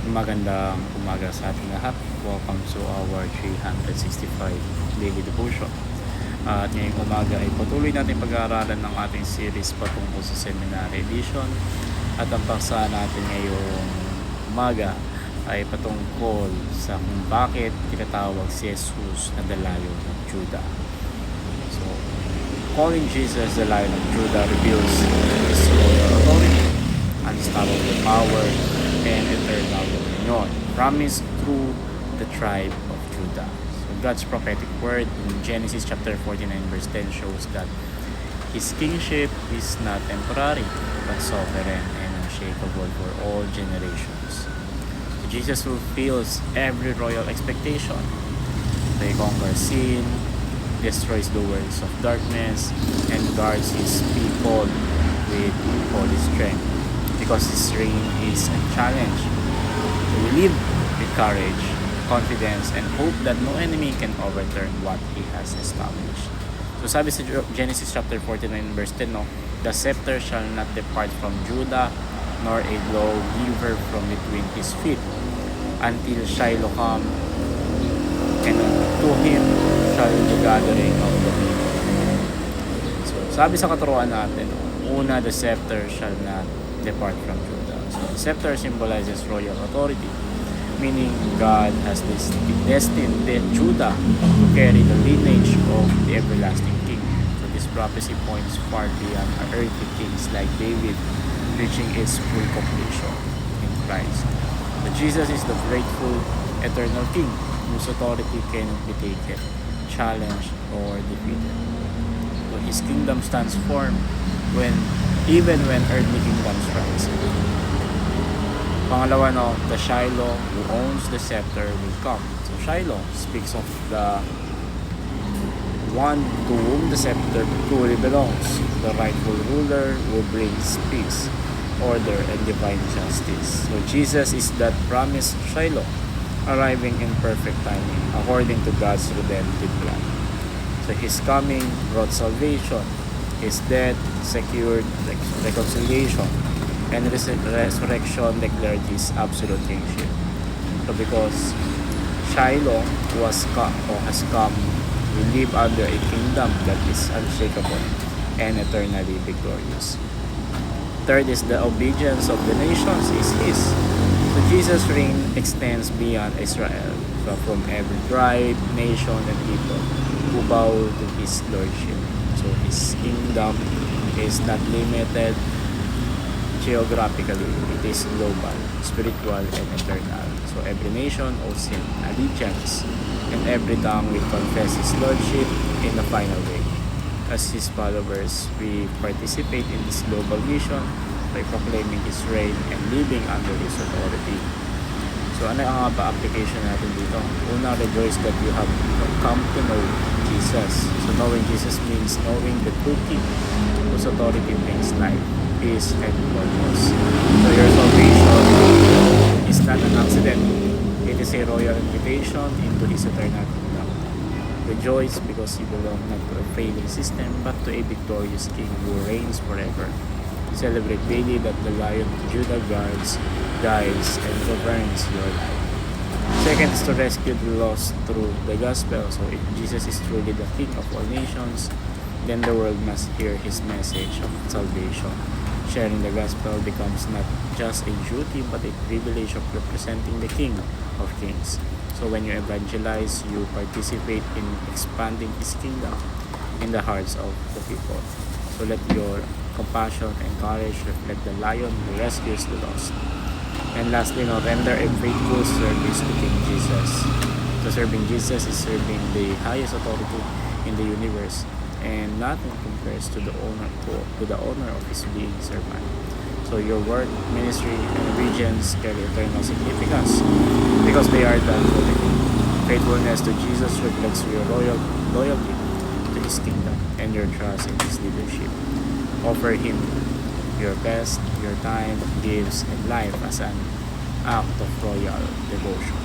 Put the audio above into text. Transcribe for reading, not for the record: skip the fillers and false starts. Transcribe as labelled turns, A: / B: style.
A: Magandang umaga sa ating lahat. Welcome to our 365 daily devotion. At ngayong umaga ay patuloy natin pag-aaralan ng ating series patungkol sa Seminary Edition. At ang paksa natin ngayong umaga ay patungkol sa kung bakit tinatawag si Jesus na the Lion of Judah. So, calling Jesus the Lion of Judah reveals His royal authority, unstoppable power, and eternal dominion promised through the tribe of Judah. So God's prophetic word in Genesis chapter 49 verse 10 shows that His kingship is not temporary but sovereign and unshakable for all generations. So Jesus fulfills every royal expectation. So He conquers sin, destroys the works of darkness, and guards His people with holy strength. Because His reign is unchallenged. So we live with courage, confidence, and hope that no enemy can overturn what He has established. So sabi sa Genesis chapter 49 verse 10, the scepter shall not depart from Judah, nor a lawgiver from between his feet, until Shiloh come, and to him shall the gathering of the people. So sabi sa katuruan natin, una, the scepter shall not depart from Judah. So the scepter symbolizes royal authority, meaning God has destined Judah to carry the lineage of the everlasting king. So this prophecy points far beyond earthly kings like David, reaching its full completion in Christ. But Jesus is the grateful, eternal king whose authority cannot be taken, challenged, or defeated. So His kingdom stands firm even when earthly kingdoms rise. Pangalawa, the Shiloh who owns the scepter will come. So Shiloh speaks of the one to whom the scepter truly belongs, the rightful ruler who brings peace, order, and divine justice. So Jesus is that promised Shiloh, arriving in perfect timing according to God's redemptive plan. So His coming brought salvation. His death secured reconciliation, and resurrection declared His absolute kingship. So because Shiloh has come, we live under a kingdom that is unshakable and eternally victorious. Third is the obedience of the nations is His. So Jesus' reign extends beyond Israel, so from every tribe, nation, and people who bow to His lordship. So His kingdom is not limited geographically, it is global, spiritual, and eternal. So every nation owes Him allegiance, and every tongue will confess His lordship in the final day. As His followers, we participate in this global mission by proclaiming His reign and living under His authority. So ano ang application natin dito? Una, rejoice that you have come to know Jesus. So knowing Jesus means knowing the true King whose authority brings life, peace, and purpose. So your salvation is not an accident. It is a royal invitation into His eternal kingdom. Rejoice because you belong not to a failing system but to a victorious King who reigns forever. Celebrate daily that the Lion of Judah guards, guides, and governs your life. Second is to rescue the lost through the gospel. So if Jesus is truly the King of all nations, then the world must hear His message of salvation. Sharing the gospel becomes not just a duty but a privilege of representing the King of Kings. So when you evangelize, you participate in expanding His kingdom in the hearts of the people. So let your compassion and courage reflect the Lion who rescues the lost. And lastly, render a faithful service to King Jesus. So serving Jesus is serving the highest authority in the universe, and nothing compares to the honor of His being servant. So your work, ministry, and obedience carry eternal significance because they are done for the King. Faithfulness to Jesus reflects your loyalty to His kingdom and your trust in His leadership. Offer Him your best, your time, gifts, and life as an act of royal devotion.